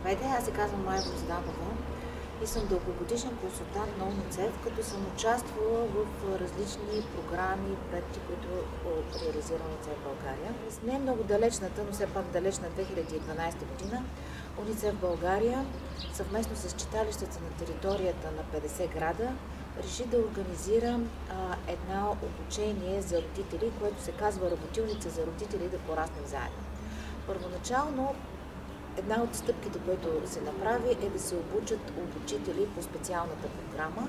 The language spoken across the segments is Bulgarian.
Здравейте, аз се казвам Майя Грозданова и съм дългогодишен консултант на УНИЦЕФ, като съм участвала в различни програми и проекти, които реализира УНИЦЕФ в България. Не е много далечната, но все пак далечна 2012 година, УНИЦЕФ в България съвместно с читалищата на територията на 50 града реши да организира едно обучение за родители, което се казва Работилница за родители да пораснем заедно. Първоначално една от стъпките, които се направи, е да се обучат обучители по специалната програма,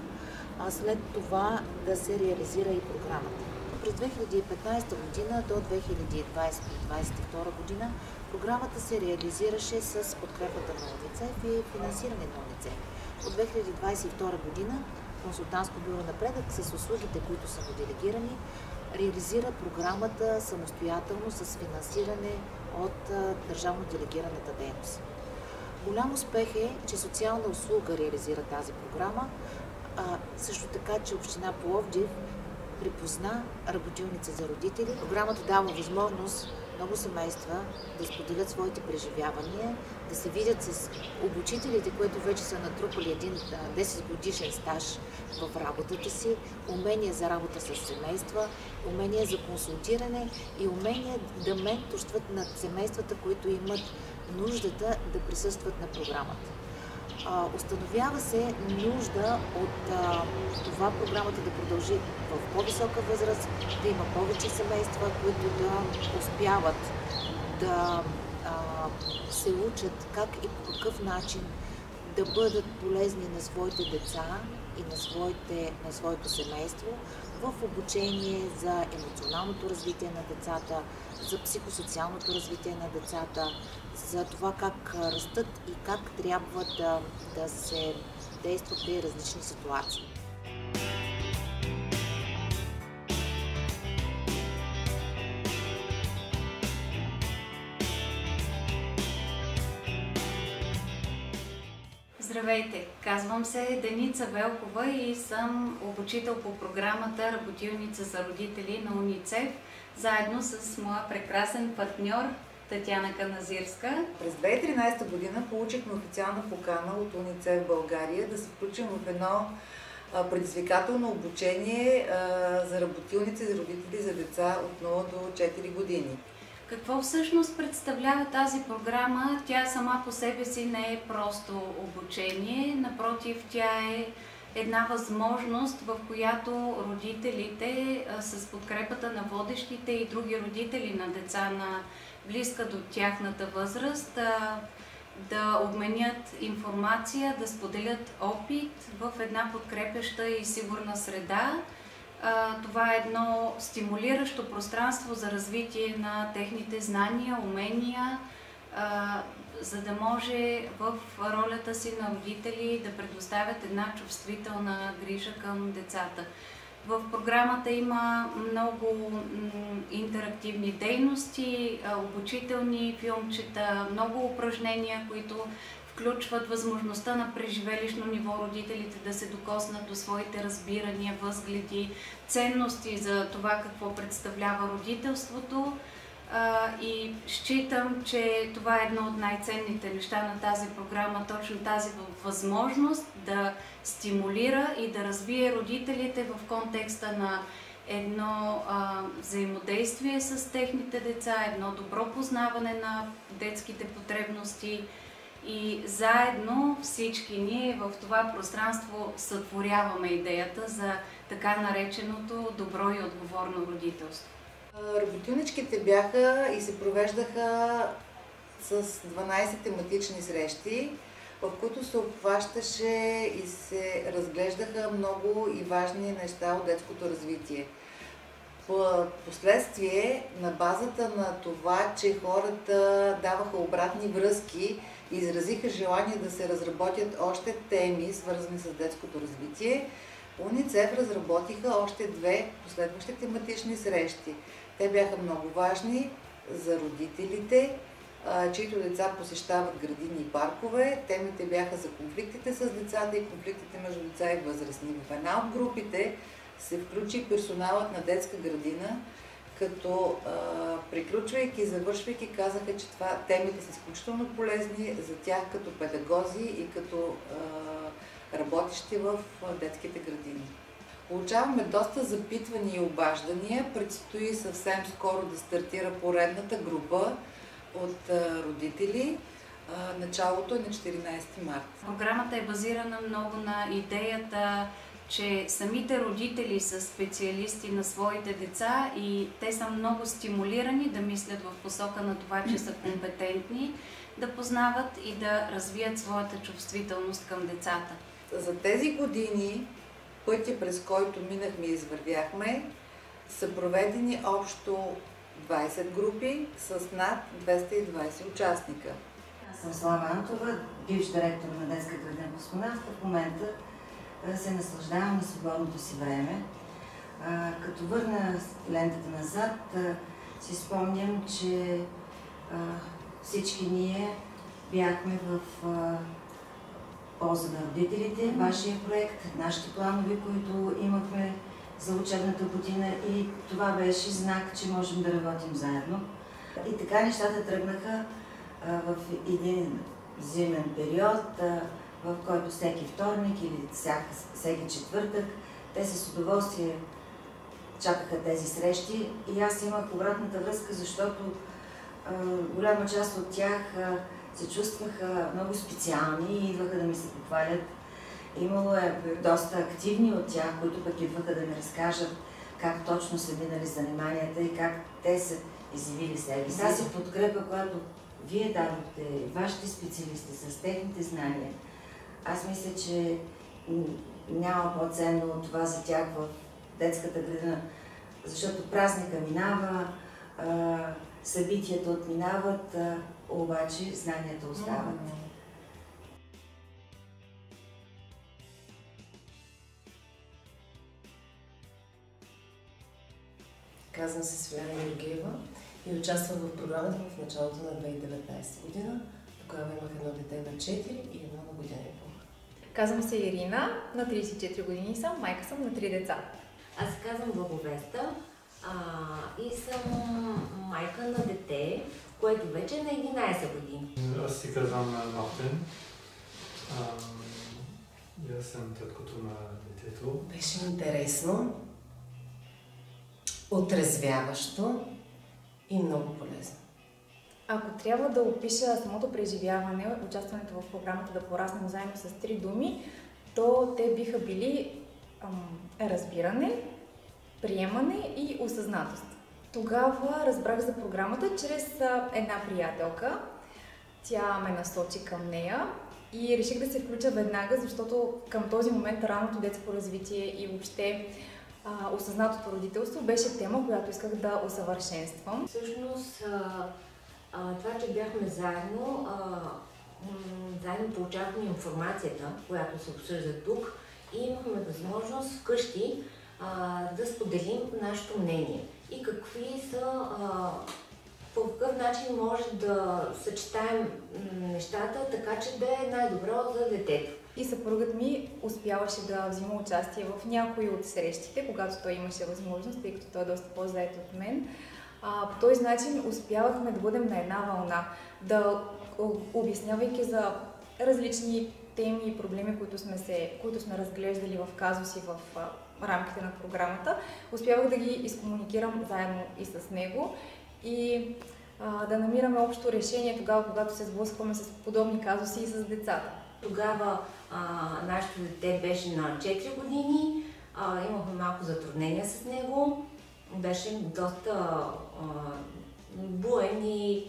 а след това да се реализира и програмата. През 2015 година до 2022 година програмата се реализираше с подкрепата на УНИЦЕФ и финансиране на УНИЦЕФ. От 2022 година Консултантско бюро Напредък с услугите, които са му делегирани, реализира програмата самостоятелно с финансиране от държавно делегираната дейност. Голям успех е, че социална услуга реализира тази програма, също така, че община Пловдив припозна Работилница за родители. Програмата дава възможност много семейства да споделят своите преживявания, да се видят с обучителите, които вече са натрупали един 10 годишен стаж в работата си, умения за работа с семейства, умения за консултиране и умения да менторстват над семействата, които имат нуждата да присъстват на програмата. Установява се нужда от това програмата да продължи в по-висока възраст, да има повече семейства, които да успяват да се учат как и по какъв начин да бъдат полезни на своите деца и на своето семейство в обучение за емоционалното развитие на децата, за психосоциалното развитие на децата, за това как растат и как трябва да се действа при различни ситуации. Здравейте! Казвам се Деница Велкова и съм обучител по програмата Работилница за родители на УНИЦЕФ, заедно с моя прекрасен партньор Татяна Каназирска. През 2013 година получихме официална покана от УНИЦЕФ България да се включим в едно предизвикателно обучение за работилници за родители за деца от 0 до 4 години. Какво всъщност представлява тази програма? Тя сама по себе си не е просто обучение, напротив, тя е една възможност, в която родителите с подкрепата на водещите и други родители на деца на близка до тяхната възраст да обменят информация, да споделят опит в една подкрепяща и сигурна среда. Това е едно стимулиращо пространство за развитие на техните знания, умения, за да може в ролята си на родители да предоставят една чувствителна грижа към децата. В програмата има много интерактивни дейности, обучителни филмчета, много упражнения, които включват възможността на преживелищно ниво родителите да се докоснат до своите разбирания, възгледи, ценности за това какво представлява родителството. И считам, че това е едно от най-ценните неща на тази програма, точно тази възможност да стимулира и да развие родителите в контекста на едно взаимодействие с техните деца, едно добро познаване на детските потребности и заедно всички ние в това пространство сътворяваме идеята за така нареченото добро и отговорно родителство. Работилничките бяха и се провеждаха с 12 тематични срещи, в които се обхващаше и се разглеждаха много и важни неща от детското развитие. Последствие, на базата на това, че хората даваха обратни връзки и изразиха желание да се разработят още теми, свързани с детското развитие, УНИЦЕФ разработиха още 2 последващи тематични срещи. Те бяха много важни за родителите, чието деца посещават градини и паркове. Темите бяха за конфликтите с децата и конфликтите между деца и възрастни. В една от групите се включи персоналът на детска градина, като приключвайки и завършвайки казаха, че темите са изключително полезни за тях като педагози и като работещи в детските градини. Получаваме доста запитвания и обаждания. Предстои съвсем скоро да стартира поредната група от родители. Началото е на 14 марта. Програмата е базирана много на идеята, че самите родители са специалисти на своите деца и те са много стимулирани да мислят в посока на това, че са компетентни, да познават и да развият своята чувствителност към децата. За тези години пътя, през който минахме и извървяхме, са проведени общо 20 групи с над 220 участника. Аз съм Слава Антова, бивш директор на детска градина Космонавт. В момента се наслаждавам на свободното си време. Като върна лентата назад, си спомням, че всички ние бяхме в полза на родителите, вашия проект, нашите планове, които имахме за учебната година, и това беше знак, че можем да работим заедно. И така нещата тръгнаха в един зимен период, в който всеки вторник или всеки четвъртък те с удоволствие чакаха тези срещи и аз имах обратната връзка, защото голяма част от тях се чувстваха много специални и идваха да ми се похвалят. Имало е доста активни от тях, които пък идваха да ми разкажат как точно са минали заниманията и как те са изявили себе си. Тази подкрепа, която вие дадохте, вашите специалисти с техните знания, аз мисля, че няма по-ценно от това за тях в детската градина, защото празника минава, събитията отминават, обаче знанията остават. Казвам се Свиляна Георгиева и участвах в програмата в началото на 2019 година. Тогава имах едно дете на 4 и едно на година и половина. Казвам се Ирина, на 34 години съм, майка съм на 3 деца. Аз се казвам Благовеста и съм майка на дете, което вече е на 11 години. Аз си казвам Мартин. Аз съм таткото на детето. Беше интересно, отрезвяващо и много полезно. Ако трябва да опиша самото преживяване, участването в програмата "Да пораснем заедно" с 3 думи, то те биха били разбиране, приемане и осъзнатост. Тогава разбрах за програмата чрез една приятелка. Тя ме насочи към нея и реших да се включа веднага, защото към този момент ранното детско развитие и въобще осъзнатото родителство беше тема, която исках да усъвършенствам. Всъщност, това, че бяхме заедно, заедно получавахме информацията, която се обсъжда тук, и имахме възможност вкъщи да споделим нашето мнение и какви са, по какъв начин може да съчетаем нещата, така че да е най-добро за детето. И съпругът ми успяваше да взима участие в някои от срещите, когато той имаше възможност, тъй като той е доста по-заед от мен. По този начин успявахме да бъдем на една вълна, да обяснявайки за различни теми и проблеми, които сме разглеждали в казуси в рамките на програмата, успявах да ги изкомуникирам заедно и с него и да намираме общо решение тогава, когато се сблъскваме с подобни казуси и с децата. Тогава нашето дете беше на 4 години, имахме малко затруднения с него, беше доста буен и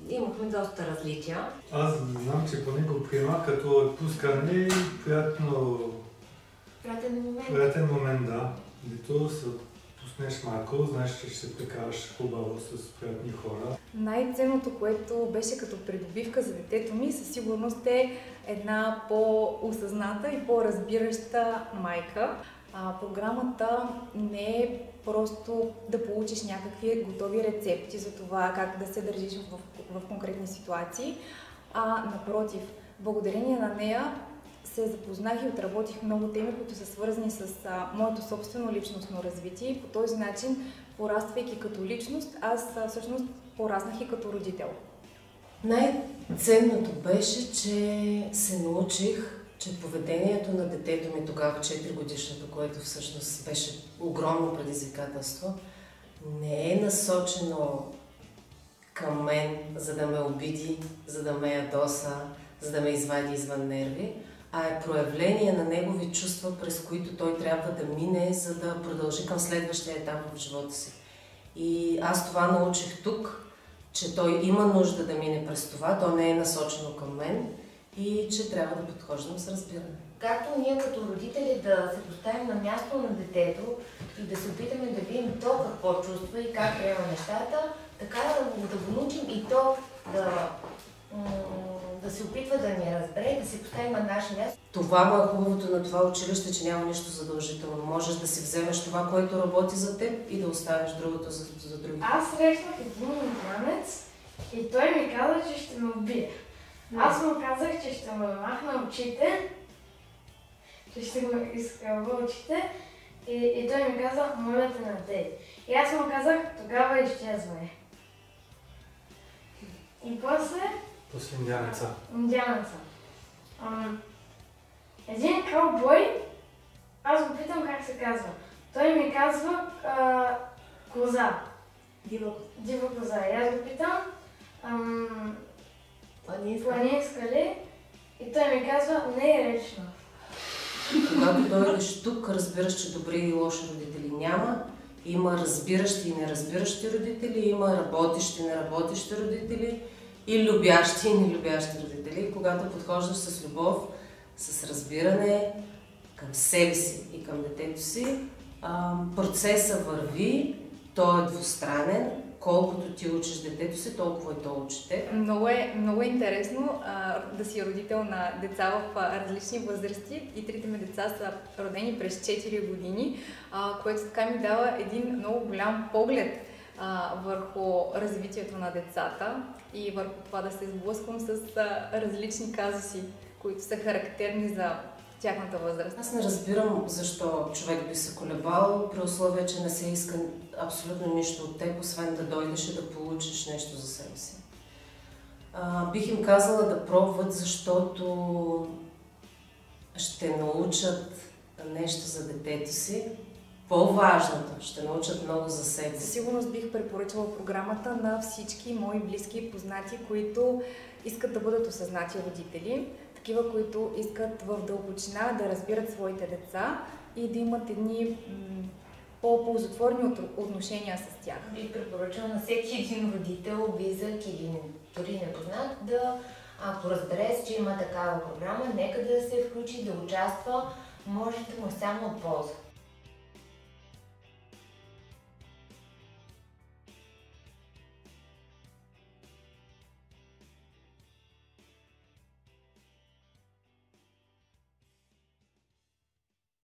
имахме доста различия. Аз знам, че поне го приема като отпускане и приятен момент, да. Дето се пуснеш малко, знаеш, че ще се прекараш хубаво с приятни хора. Най-ценното, което беше като придобивка за детето ми, със сигурност е една по-осъзната и по-разбираща майка. Програмата не е просто да получиш някакви готови рецепти за това как да се държиш в конкретни ситуации, а напротив, благодарение на нея се запознах и отработих много теми, които са свързани с моето собствено личностно развитие и по този начин, пораствайки като личност, аз всъщност пораснах и като родител. Най-ценното беше, че се научих, че поведението на детето ми тогава, 4-годишното, което всъщност беше огромно предизвикателство, не е насочено към мен, за да ме обиди, за да ме ядоса, за да ме извади извън нерви, а е проявление на негови чувства, през които той трябва да мине, за да продължи към следващия етап в живота си. И аз това научих тук, че той има нужда да мине през това, то не е насочено към мен и че трябва да подхождам с разбиране. Както ние като родители да се поставим на място на детето и да се опитаме да видим то какво чувства и как приема нещата, така да го научим и то да се опитва да ни разбере, да се постави на наше място. Това му е хубавото на това училище, че няма нищо задължително. Можеш да си вземеш това, което работи за теб и да оставиш другото за други. Аз срещнах един индианец и той ми каза, че ще ме убие. Аз му казах, че ще ме махна очите, че ще го изкълва очите и той ми каза, моля те на дей. И аз му казах, тогава изчезвай. И после Индианеца. Един каубой, аз го питам как се казва. Той ми казва коза. Дива коза. И аз го питам планинска ли? И той ми казва не е речно. Когато дойдеш тук, разбираш, че добри и лоши родители няма. Има разбиращи и неразбиращи родители, има работещи и неработещи родители и любящи и нелюбящи родители. И когато подхождаш с любов, с разбиране към себе си и към детето си, процесът върви, той е двустранен. Колкото ти учиш детето си, толкова и то учите. Много е интересно да си родител на деца в различни възрасти. И трите ми деца са родени през 4 години, което така ми дава един много голям поглед върху развитието на децата и върху това да се сблъсквам с различни казуси, които са характерни за тяхната възраст. Аз не разбирам защо човек би се колебал, при условие, че не се иска абсолютно нищо от теб, освен да дойдеш и да получиш нещо за себе си. Бих им казала да пробват, защото ще научат нещо за детето си. По-важното, ще научат много за себе си. Със сигурност бих препоръчала програмата на всички мои близки и познати, които искат да бъдат осъзнати родители, такива, които искат в дълбочина да разбират своите деца и да имат едни по-ползотворни отношения с тях. Бих препоръчала на всеки един родител, близък или дори непознат, да, ако разбере, че има такава програма, нека да се включи, да участва, може да му е само от полза.